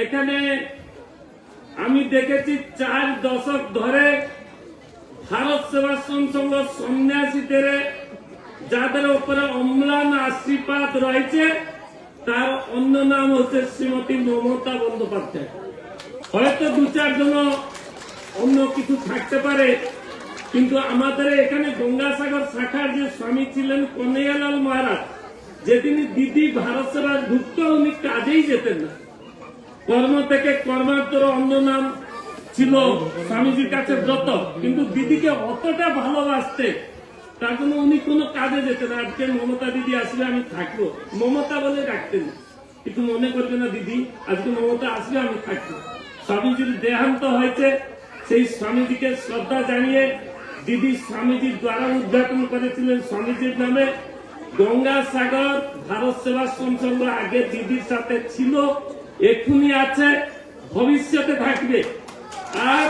এখানে আমি দেখেছি 4 দশক ধরে ভারত সেবাশ্রম সংঘ সন্ন্যাসীদের যাদের উপরে অম্লান আশীর্বাদ রয়েছে তার অন্য নাম হচ্ছে শ্রীমতী মমতা বন্দ্যোপাধ্যায়। হয়তো 2-4 জন অন্য কিছু থাকতে পারে, কিন্তু আমাদের এখানে গঙ্গাসাগর শাখার যে স্বামী ছিলেন কন্হৈয়ালাল মহারাজ, যেদিন দিদি ভারত সেবায় ঢুকত উনি কাজেই যেতেন না, কর্ম থেকে কর্মান্তর অন্য নাম ছিল স্বামীজির কাছে ব্রত, কিন্তু দিদিকে অতটা ভালোবাসতে তার জন্য উনি কোনো কাজে যেতেন। আজকে মমতা দিদি আসলে আমি থাকবো, মমতা বলে ডাকতেন, কিছু মনে করবে না দিদি, আজকে মমতা আসলে আমি থাকবো। স্বামীজির দেহান্ত হয়েছে, সেই স্বামীজিকে শ্রদ্ধা জানিয়ে দিদি স্বামীজির দ্বারা উদ্ঘাটন করেছিলেন স্বামীজির নামে গঙ্গাসাগর ভারত সেবাশ্রম সংঘ। আগে দিদির সাথে ছিল, এখনই আছে, ভবিষ্যতে থাকবে। আর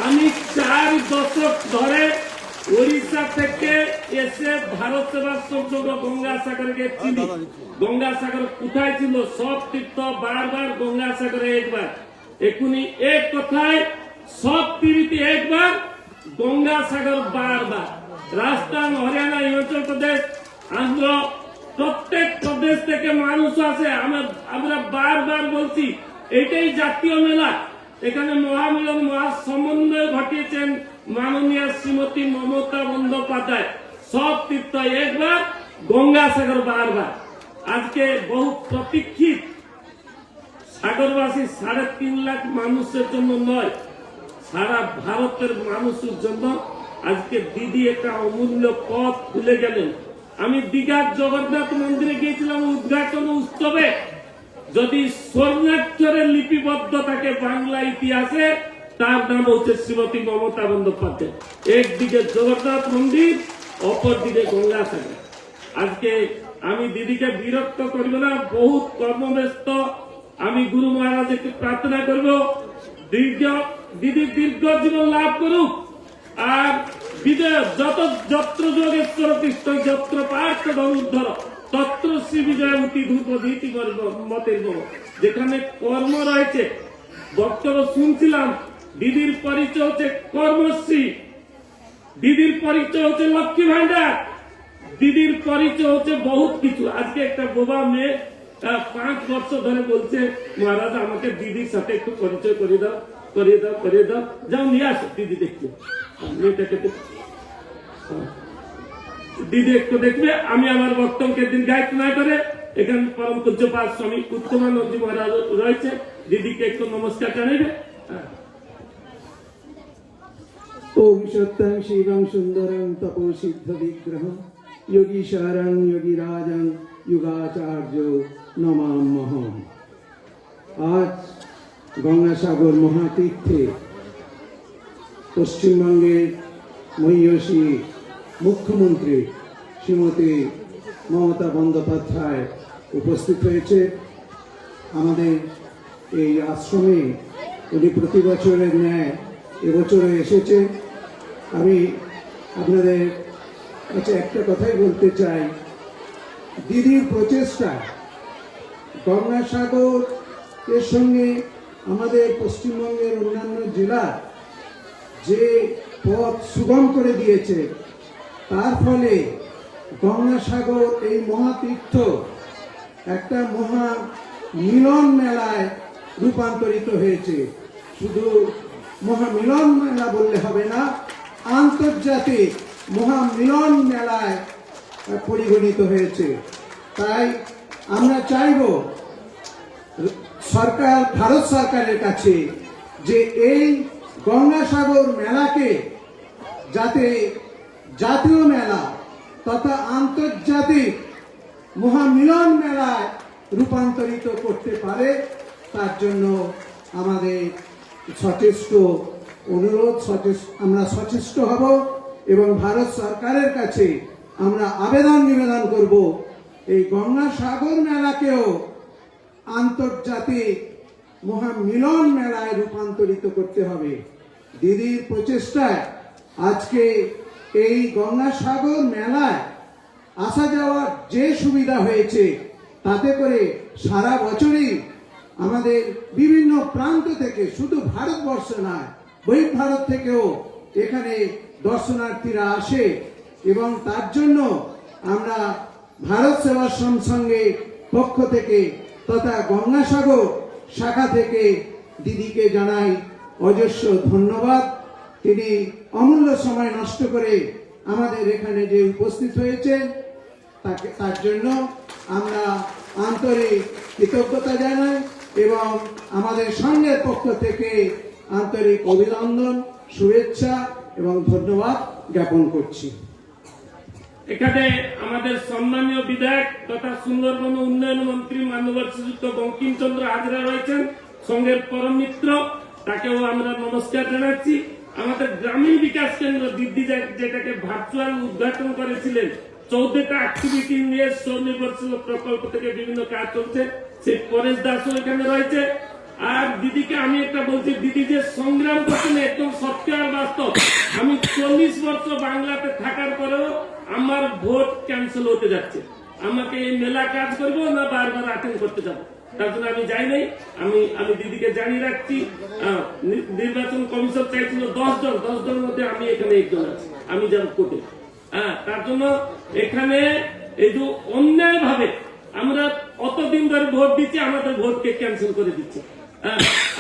আমি 4 দশক ধরে ওড়িশা থেকে এসে ভারত সেবাশ্রম সংঘ গঙ্গাসাগরকে চিনি। গঙ্গাসাগর কোথায় ছিল? সব তীর্থ বারবার, গঙ্গাসাগরে একবার। এখনই এক কথায় সব তীর্থে একবার, গঙ্গাসাগর বারবার। রাজস্থান, হরিয়ানা, হিমাচল প্রদেশ, আন্ধ্র, প্রত্যেক প্রদেশ থেকে মানুষ আসে। আমরা বারবার বলছি এটাই জাতীয় মেলা। এখানে মহামিলন, মহাসমন্বয় ঘটিয়েছেন মাননীয় শ্রীমতী মমতা বন্দ্যোপাধ্যায়। সব তীর্থ একবার, গঙ্গাসাগর বারবার। আজকে বহু প্রতীক্ষিত সাগরবাসী 3.5 লাখ মানুষের জন্য নয়, সারা ভারতের মানুষের জন্য আজকে দিদি একটা অমূল্য পথ খুলে গেলেন। আমি দীঘার জগন্নাথ মন্দিরে গিয়েছিলাম উদ্ঘাটন উৎসবে। যদি স্বর্ণাক্ষরে লিপিবদ্ধ থাকে বাংলা ইতিহাসে, তার নাম হচ্ছে শ্রীমতী মমতা বন্দ্যোপাধ্যায়। একদিকে জগন্নাথ মন্দির, অপরদিকে গঙ্গাসাগর। আজকে আমি দিদিকে বিরক্ত করব না, বহুত কর্মব্যস্ত। আমি গুরু মহারাজকে প্রার্থনা করব দিদি দীর্ঘ জীবন লাভ করুক। আর বিজয় যত্র যোগেশ্বর কৃষ্ণ যত্র পার্থ ধনুর্ধর তত্র শ্রী বিজয়মূর্তি ধূপ ধীতি মতের গো। যেখানে কর্ম রয়েছে, বক্তব্য শুনছিলাম, দিদির পরিচয় হচ্ছে কর্মশ্রী, দিদির পরিচয় হচ্ছে লক্ষ্মী ভান্ডার, দিদির পরিচয় হচ্ছে বহুত কিছু। আজকে একটা বোবা মেয়ে 5 বছর ধরে বলছে মহারাজ আমাকে দিদির সাথে একটু পরিচয় করে দাও, করিয়ে দাও, করিয়ে দাও। যাও নিয়ে আসো দিদি দেখতে, মেয়েটাকে দিদি একটু দেখবে। আমি আমার বক্তব্যকে দীর্ঘায়িত না করে, এখানে পরম পূজ্যপাদ স্বামী উত্তমানন্দজি মহারাজ রয়েছে, দিদিকে একটু নমস্কার জানাইবে। ওম সত্যং শিবং সুন্দরং তপো সিদ্ধ বিগ্রহং যোগীশ্বরং যোগীরাজং যুগাচার্য নমাম্যহম। আজ গঙ্গাসাগর মহাতীর্থে পশ্চিমবঙ্গের মহিয়সী মুখ্যমন্ত্রী শ্রীমতী মমতা বন্দ্যোপাধ্যায় উপস্থিত হয়েছে। আমাদের এই আশ্রমে উনি প্রতি বছরের ন্যায় এবছরে এসেছে। আমি আপনাদের কাছে একটা কথাই বলতে চাই, দিদির প্রচেষ্টা গঙ্গাসাগর এর সঙ্গে আমাদের পশ্চিমবঙ্গের অন্যান্য জেলা যে পথ সুগম করে দিয়েছে, তার ফলে গঙ্গাসাগর এই মহাতীর্থ একটা মহা মিলন মেলায় রূপান্তরিত হয়েছে। শুধু মহামিলন মেলা বললে হবে না, আন্তর্জাতিক মহামিলন মেলায় পরিগণিত হয়েছে। তাই আমরা চাইব সরকার, ভারত সরকারের কাছে, যে এই গঙ্গাসাগর মেলাকে যাতে জাতীয় মেলা তথা আন্তর্জাতিক মহামিলন মেলায় রূপান্তরিত করতে পারে, তার জন্য আমাদের সচেষ্ট অনুরোধ, আমরা সচেষ্ট হব এবং ভারত সরকারের কাছে আমরা আবেদন নিবেদন করব, এই গঙ্গাসাগর মেলাকেও আন্তর্জাতিক মহামিলন মেলায় রূপান্তরিত করতে হবে। দিদির প্রচেষ্টায় আজকে এই গঙ্গাসাগর মেলায় আসা যাওয়ার যে সুবিধা হয়েছে, তাতে করে সারা বছরই আমাদের বিভিন্ন প্রান্ত থেকে, শুধু ভারতবর্ষ নয়, বহির্ভারত থেকেও এখানে দর্শনার্থীরা আসে এবং তার জন্য আমরা ভারত সেবাশ্রম সঙ্গে পক্ষ থেকে তথা গঙ্গাসাগর শাখা থেকে দিদিকে জানাই অজস্র ধন্যবাদ। তিনি অমূল্য সময় নষ্ট করে আমাদের এখানে যে উপস্থিত হয়েছেন তার জন্য আমরা আন্তরিক কৃতজ্ঞতা জানাই এবং আমাদের সংঘের পক্ষ থেকে আন্তরিক অভিনন্দন, শুভেচ্ছা এবং ধন্যবাদ জ্ঞাপন করছি। এখানে আমাদের সম্মানীয় বিধায়ক তথা সুন্দরবন উন্নয়ন মন্ত্রী মাননীয় শ্রীযুক্ত বঙ্কিমচন্দ্র হাজরা রয়েছেন, সংঘের পরম মিত্র, তাকেও আমরা নমস্কার জানাচ্ছি। আমাদের গ্রামীণ বিকাশ কেন্দ্র দিদি যেটাকে ভার্চুয়াল উদ্ঘাটন করেছিলেন, 14টা অ্যাক্টিভিটি নিয়ে স্বনির্ভরশীল প্রকল্প থেকে বিভিন্ন কাজ চলছে, সেই পরেশ দাসও এখানে রয়েছে। আর দিদিকে আমি একটা বলছি, দিদি যে সংগ্রাম করছেন একদম সত্য আর বাস্তব। আমি 40 বছর বাংলাতে থাকার পরেও আমার ভোট ক্যান্সেল হতে যাচ্ছে, আমাকে এই মেলা কাজ করবো না বারবার অ্যাটেন্ড করতে যাবো, তার জন্য আমি যাই নাই। আমি দিদিকে জানিয়ে রাখছি, নির্বাচন কমিশন চাইছিল 10 জনের মধ্যে আমি এখানে একজন আছি, আমি যাব কোর্টে। তার জন্য এখানে এই যে অন্যায় ভাবে আমরা অতদিন ধরে ভোট দিচ্ছি, আমাদের ভোটকে ক্যান্সেল করে দিচ্ছে।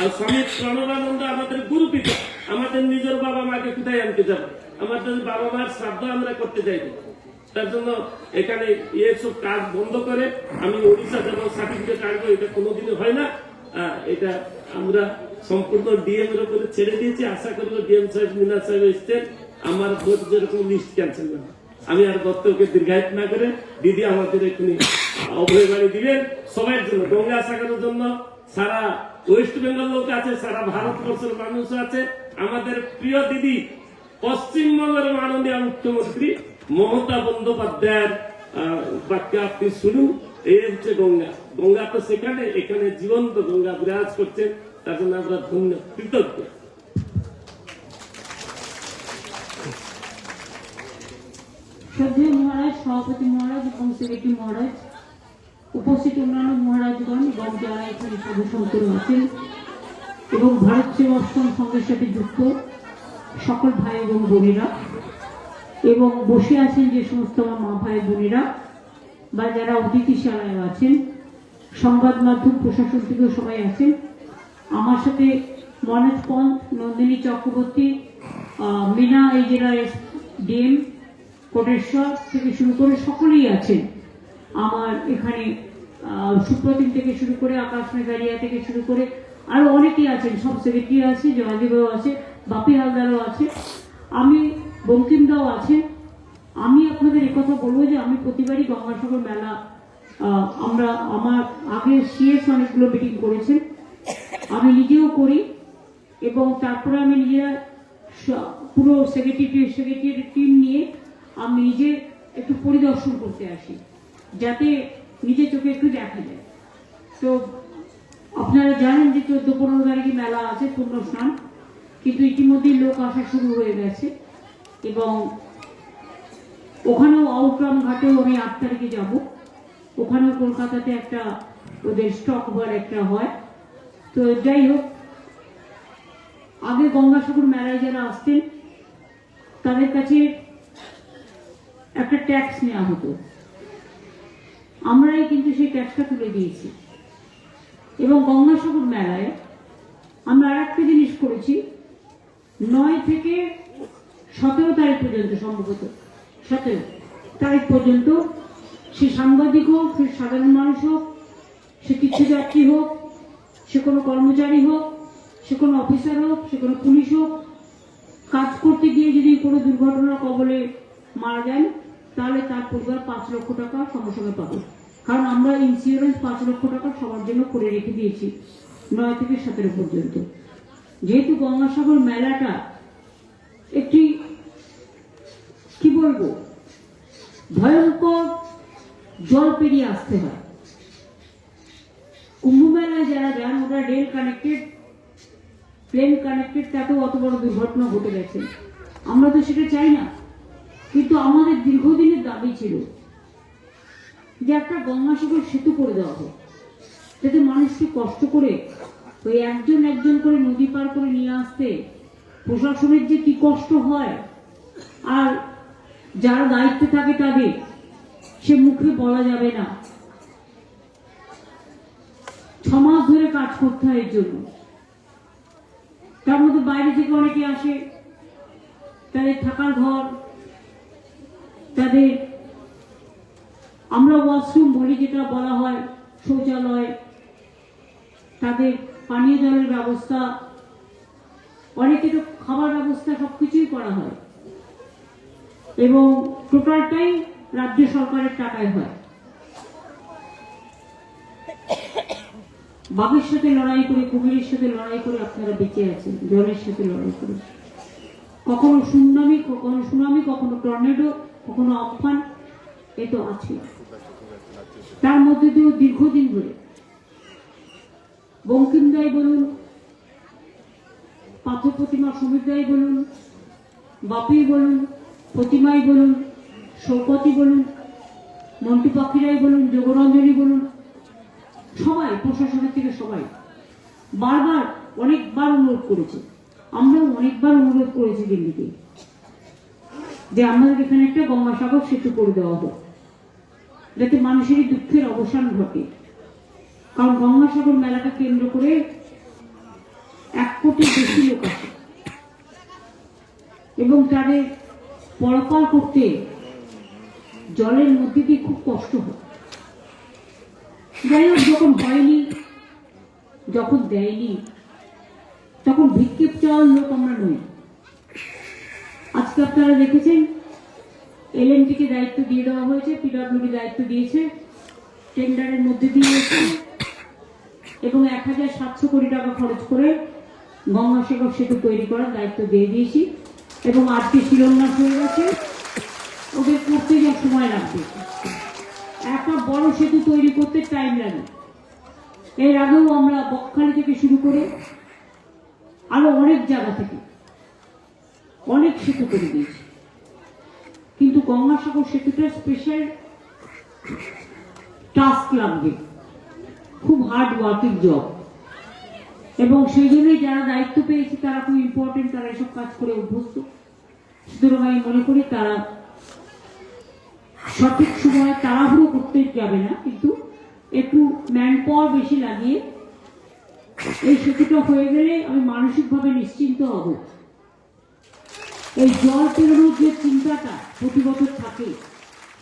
আর স্বামী প্রণবানন্দ আমাদের গুরু পিতা, আমাদের নিজের বাবা মাকে কোথায় আনতে যাবো, আমাদের বাবা মার শ্রাদ্ধ আমরা করতে যাইনি। তার জন্য এখানে এসব কাজ বন্ধ করে আমি ওড়িশা যাব, সার্টিফিকেট আনবো, এটা কোনোদিনই হয় না। এটা আমরা সম্পূর্ণ ডিএম এর উপরে ছেড়ে দিয়েছি। আশা করবো ডিএম সাহেব, মিনা সাহেব এসছেন, আমার ভোট যেরকম লিস্ট ক্যান্সেল না। আমি আর বক্তব্যকে দীর্ঘায়িত না করে দিদি আমাদের এখানে অভয় বাড়ি দিবেন সবার জন্য, গঙ্গা সাগরের জন্য। সারা ওয়েস্ট বেঙ্গল লোক আছে, সারা ভারতবর্ষের মানুষ আছে। আমাদের প্রিয় দিদি পশ্চিমবঙ্গের মাননীয় মুখ্যমন্ত্রী মমতা বন্দ্যোপাধ্যায়ের বাক্য আপনি শুনুন, এই হচ্ছে গঙ্গা। গঙ্গা তো সেখানে, এখানে জীবন্ত গঙ্গা বিরাজ করছেন, তার জন্য আমরা ধন্য কৃতজ্ঞ। শ্রদ্ধেয় মহারাজ, সভাপতি মহারাজ এবং সেক্রেটারি মহারাজ, উপস্থিত অন্যান্য মহারাজগণ এবং যারা এখানে সাধুসন্তরা আছেন এবং ভারত সেবাশ্রম সংঘের সাথে যুক্ত সকল ভাই এবং বোনেরা, এবং বসে আছেন যে সমস্ত আমার মা ভাই বোনেরা বা যারা অতিথিশালায় আছেন, সংবাদ মাধ্যম প্রশাসন থেকেও সবাই আছেন। আমার সাথে মনোজ পন্থ, নন্দিনী চক্রবর্তী, মিনা এই জেলার ডিএম কোটেশ্বর থেকে শুরু করে সকলেই আছেন। আমার এখানে সুপ্রতিম থেকে শুরু করে আকাশ মেঘারিয়া থেকে শুরু করে আরো অনেকেই আছেন, সব সেক্রেটারি আছে, জয়দেবও আছে, বাপি হালদারও আছে, আমি বঙ্কিমদাও আছে। আমি আপনাদের একথা বলবো যে আমি প্রতিবারই গঙ্গাসাগর মেলা, আমার আগে সিএস অনেকগুলো মিটিং করেছেন, আমি নিজেও করি এবং তারপরে আমি নিজেরা পুরো সেক্রেটারি টিম নিয়ে আমি নিজে একটু পরিদর্শন করতে আসি, যাতে নিজে চোখে একটু দেখা যায়। তো আপনারা জানেন যে 14-15 তারিখে মেলা আছে, পূর্ণ স্নান, কিন্তু ইতিমধ্যেই লোক আসা শুরু হয়ে গেছে এবং ওখানেও আউটগ্রাম ঘাটেও আমি 8 তারিখে যাব। ওখানেও কলকাতাতে একটা ওদের স্টক বার একটা হয়। তো যাই হোক, আগে গঙ্গাসাগর মেলায় যারা আসতেন তাদের কাছে একটা ট্যাক্স নেওয়া হতো, আমরাই কিন্তু সেই ট্যাক্সটা তুলে দিয়েছি। এবং গঙ্গাসাগর মেলায় আমরা আর একটা জিনিস করেছি, 9 থেকে 17 তারিখ পর্যন্ত, সম্ভবত 17 তারিখ পর্যন্ত, সে সাংবাদিক হোক, সে সাধারণ মানুষ হোক, সে তীর্থযাত্রী হোক, সে কোনো কর্মচারী হোক, সে কোনো অফিসার হোক, সে কোনো পুলিশ হোক, কাজ করতে গিয়ে যদি কোনো দুর্ঘটনার কবলে মারা যান তাহলে তার পরিবার 5 লক্ষ টাকা সঙ্গে সঙ্গে পাবে। কারণ আমরা ইন্স্যুরেন্স 5 লক্ষ টাকা সবার জন্য করে রেখে দিয়েছি 9 থেকে 17 পর্যন্ত। যেহেতু গঙ্গাসাগর মেলাটা একটি কি বলবো ভয়ঙ্কর জল পেরিয়ে আসতে হয়। কুম্ভ মেলায় যারা যান ওরা রেল কানেক্টেড, প্লেন কানেক্টেড, তাতেও অত বড় দুর্ঘটনা ঘটে গেছে। আমরা তো সেটা চাই না, কিন্তু আমাদের দীর্ঘদিনের দাবি ছিল যে একটা গঙ্গাসাগর সেতু করে দেওয়া হোক। যাতে মানুষকে কষ্ট করে ওই একজন একজন করে নদী পার করে নিয়ে আসতে প্রশাসনের যে কি কষ্ট হয়, আর যারা দায়িত্বে থাকে তাদের সে মুখে বলা যাবে না। 6 মাস ধরে কাজ করতে হয় এর জন্য। তার মধ্যে বাইরে থেকে অনেকে আসে, তাদের থাকার ঘর, তাদের আমরা ওয়াশরুম বলি যেটা বলা হয়, শৌচালয়, তাদের পানীয় জলের ব্যবস্থা, অনেকে তো খাবার ব্যবস্থা সবকিছুই করা হয় এবং টোটালটাই রাজ্য সরকারের টাকায় হয়। বাঘের সাথে লড়াই করে, কুমিরের সাথে লড়াই করে আপনারা বেঁচে আছেন, জলের সাথে লড়াই করে। কখনো সুনামি, কখনো টর্নেডো, কখনো আমফান, এ তো আছে। তার মধ্যে দিয়েও দীর্ঘদিন ধরে বঙ্কিম দাই বলুন, পাথর প্রতিমা সমীর দাই বলুন, বাপি বলুন, প্রতিমাই বলুন, শৌকতি বলুন, মন্টু পাখিরাই বলুন, যোগরঞ্জনী বলুন, সবাই প্রশাসনের থেকে সবাই বারবার অনেকবার অনুরোধ করেছে। আমরাও অনেকবার অনুরোধ করেছি দিল্লিতে যে আমাদের এখানে একটা গঙ্গাসাগর সেতু করে দেওয়া হোক, যাতে মানুষের দুঃখের অবসান ঘটে। কারণ গঙ্গাসাগর মেলাটা কেন্দ্র করে 1 কোটির বেশি লোক আছে এবং তাদের পরপার করতে জলের মধ্যে দিয়ে খুব কষ্ট হয়। যাই হোক, যখন দেয়নি তখন ভিক্ষেপ চাওয়ার লোক আমরা নই। আজকে আপনারা দেখেছেন এলএনটিকে দায়িত্ব দিয়ে দেওয়া হয়েছে, পিডব্লিউডি দায়িত্ব দিয়েছে, টেন্ডারের মধ্যে দিয়ে এবং 1700 কোটি টাকা খরচ করে গঙ্গাসাগর সেতু তৈরি করার দায়িত্ব দিয়ে দিয়েছি এবং আজকে শিলান্যাস হয়ে গেছে। ওদের করতে যা সময় লাগবে, একটা বড় সেতু তৈরি করতে টাইম লাগে। এর আগেও আমরা বকখালি থেকে শুরু করে আরো অনেক জায়গা থেকে অনেক সেতু করে দিয়েছি, কিন্তু গঙ্গাসাগর সেতুটা স্পেশাল টাস্ক লাগবে, খুব হার্ড ওয়ার্কিং জব এবং সেই জন্যই যারা দায়িত্ব পেয়েছে তারা খুব ইম্পর্টেন্ট, তারা এসব কাজ করে অভ্যস্ত। সুতরাং আমি মনে করি তারা সঠিক সময়ে তাড়াহুড়ো করতে যাবে না, কিন্তু একটু ম্যান পাওয়ার বেশি লাগিয়ে এই সেতুটা হয়ে গেলে আমি মানসিকভাবে নিশ্চিন্ত হব। এই জল পেরোনোর যে চিন্তাটা প্রতি বছর থাকে,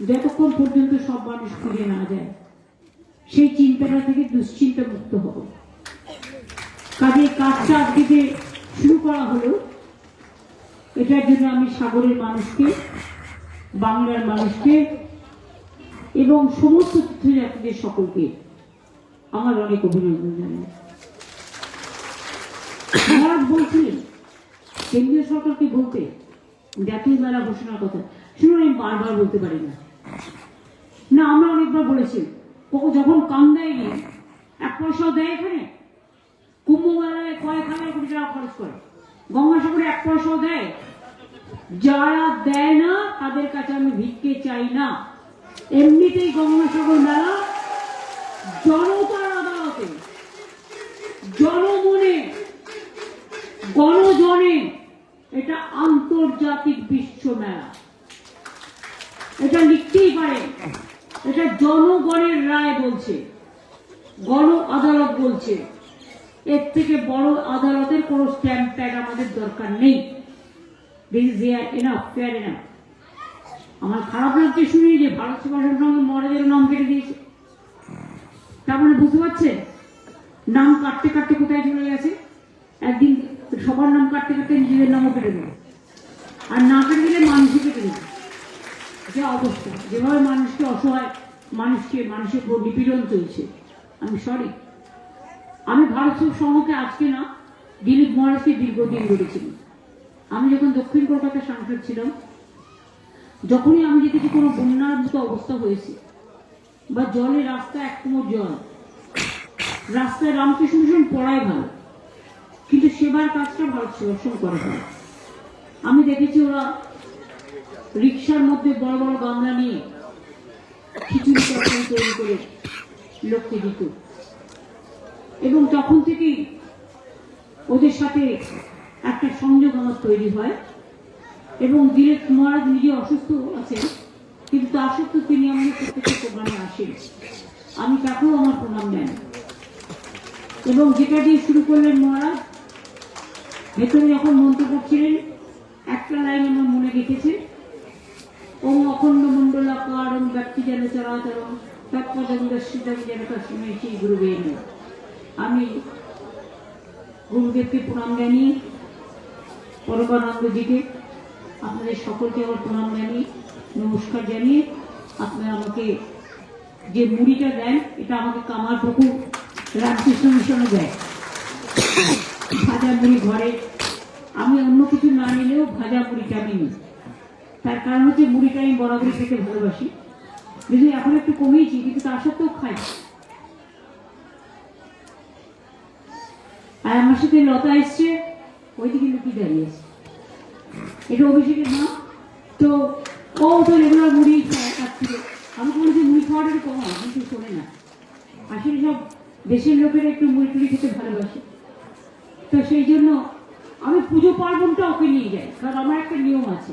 যতক্ষণ পর্যন্ত সব মানুষ ফিরে না যায়, সেই চিন্তাটা থেকে দুশ্চিন্তা মুক্ত হব। কাজে কাজটা আজকে শুরু করা হলো, এটার জন্য আমি সাগরের মানুষকে, বাংলার মানুষকে এবং সমস্ত তীর্থযাত্রীদের সকলকে আমার অনেক অভিনন্দন জানাই। মহারাজ বলছিলেন কেন্দ্রীয় সরকারকে বলতে জাতীয় মেলা ঘোষণার কথা, শুনুন আমি বারবার বলতে পারি না, আমরা অনেকবার বলেছি। যখন কান দেয়নি, 1 পয়সাও দেয়, এখানে কুম্ভ মেলায় কয়েক হাজার কোটি টাকা খরচ করে, গঙ্গাসাগরে 1 পয়সাও দেয়। যারা দেয় না তাদের কাছে আমি ভিক্ষে চাই না। এমনিতেই গঙ্গাসাগর মেলা জনতার আদালতে, জনমনে, গণজনে, এটা আন্তর্জাতিক বিশ্ব মেলা, এটা লিখতেই পারে। এটা জনগণের রায় বলছে, গণ আদালত বলছে। এর থেকে বড় আদালতের কোন স্ট্যাম্প প্যাড আমাদের দরকার নেই। আমার খারাপ লাগছে শুনি যে ভারত সেবাশ্রমের সঙ্গে মহারাজের নাম কেটে দিয়েছে। তার মানে বুঝতে পারছেন নাম কাটতে কাটতে কোথায় চলে গেছে। একদিন সবার নাম কাটতে কাটতে নিজেদের নামও কেটে দেবে, আর না কেটে দিলে মানুষই কেটে দেবে। যে অবস্থা, যেভাবে মানুষকে অসহায়, মানুষের উপর নিপীড়ন চলছে, আমি সরি। আমি ভারত সংঘকে আজকে না, দিলীপ মহারাজকে দীর্ঘদিন ধরেছিলাম। আমি যখন দক্ষিণ কলকাতার সাংসদ ছিলাম, যখনই আমি দেখেছি কোনো বন্যার মতো অবস্থা হয়েছে বা জলে রাস্তায় 1 কোমর জল, রাস্তায় রামকৃষ্ণ মিশন পড়ায় ভালো, কিন্তু সেবার কাজটা ভারত সেবাশ্রম করে ভালো। আমি দেখেছি ওরা রিক্সার মধ্যে বড় বড় গামলা নিয়ে খিচুড়ি তরকারি তৈরি করে লোককে দিত। এবং তখন থেকেই ওদের সাথে একটা সংযোগ আমার তৈরি হয়। এবং দিলীপ মহারাজ নিজে অসুস্থ আছেন, কিন্তু তা সত্ত্বেও তিনি আমাদের প্রত্যেকের প্রোগ্রামে আসেন। আমি তাকেও আমার প্রণাম জানাই। এবং যেটা দিয়ে শুরু করলেন মহারাজ, ভেতরে যখন মন্তব্য করছিলেন, একটা লাইন আমার মনে গেঁথেছে, ওম অখণ্ড মণ্ডলাকারম ব্যক্তি যেন চরাচরম তৎপদম দর্শিতম যেন তস্মৈ শ্রী গুরুবে নমঃ। আমি গুরুদেবকে প্রণাম জানিয়ে, পরমানন্দজিকে, আপনাদের সকলকে আমার প্রণাম জানিয়ে, নমস্কার জানিয়ে, আপনারা আমাকে যে মুড়িটা দেন, এটা আমাকে কামারপুকুর রামকৃষ্ণ মিশনে দেয়। ভাজা মুড়ি ঘরে, আমি অন্য কিছু না নিলেও ভাজা মুড়িটা আমি নিই। তার কারণ হচ্ছে মুড়িটা আমি বরাবরই খেতে ভালোবাসি, যদি এখন একটু কমিয়েছি, কিন্তু তার সত্ত্বেও খাই। আর আমার সাথে লতা এসছে, ওইদিকে লুকিয়ে দাঁড়িয়েছে, এটা অভিষেকের মা। তো ও তো রেগুলার মুড়ি খাচ্ছিল। আমি বলেছি মুড়ি খাওয়াটা একটু কমা, কিন্তু শোনে না। আসলে সব দেশের লোকেরা একটু মুড়ি টুড়ি খেতে ভালোবাসে। তো সেই জন্য আমি পুজো পার্বণটা ওকে নিয়ে যাই, কারণ আমার একটা নিয়ম আছে।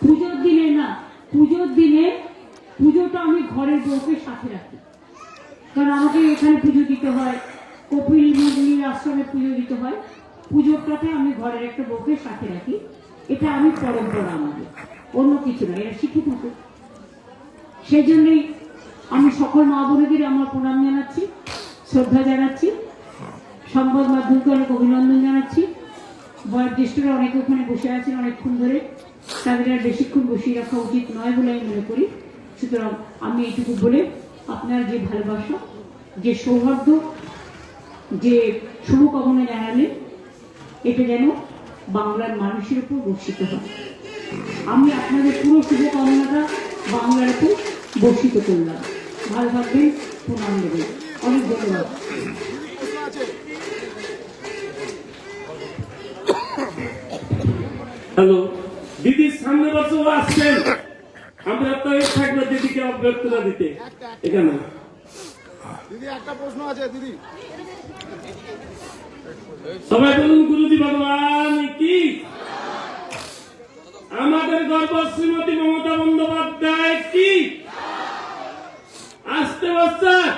পুজোর দিনে না, পুজোর দিনে পুজোটা আমি ঘরের বউকে সাথে রাখি, কারণ আমাকে এখানে পুজো দিতে হয়, কপিল মুনির আশ্রমে পুজো দিতে হয়। পুজোটাতে আমি ঘরের একটা বউকে সাথে রাখি, এটা আমি পরম্পরা আমাদের, অন্য কিছু না, এরা শিখে থাকে। সেই জন্যই আমি সকল মা বোনেদের আমার প্রণাম জানাচ্ছি, শ্রদ্ধা জানাচ্ছি, সংবাদ মাধ্যমকে অনেক অভিনন্দন জানাচ্ছি। বয়োজ্যেষ্ঠরা অনেকে ওখানে বসে আছেন অনেকক্ষণ ধরে, তাদের আর বেশিক্ষণ বসিয়ে রাখা উচিত নয় বলে আমি মনে করি। সুতরাং আমি এইটুকু বলে, আপনার যে ভালোবাসা, যে সৌহার্দ্য, যে শুভকামনা জানালেন, এটা যেন বাংলার মানুষের উপর বর্ষিত হয়। আমি আপনাদের পুরো শুভকামনাটা বাংলার উপর বর্ষিত করলাম। ভালো থাকবেন, প্রণাম দেবেন, অনেক ধন্যবাদ। হ্যালো দিদি, সামনে বছর আসছেন, আমরা তো থাকবো দিদিকে অভ্যর্থনা দিতে এখানে। দিদি একটা প্রশ্ন আছে দিদি, সবাই বলুন গুরুজি ভগবান কি। আমাদের গর্ব শ্রীমতী মমতা বন্দ্যোপাধ্যায় কি। আসতে বছর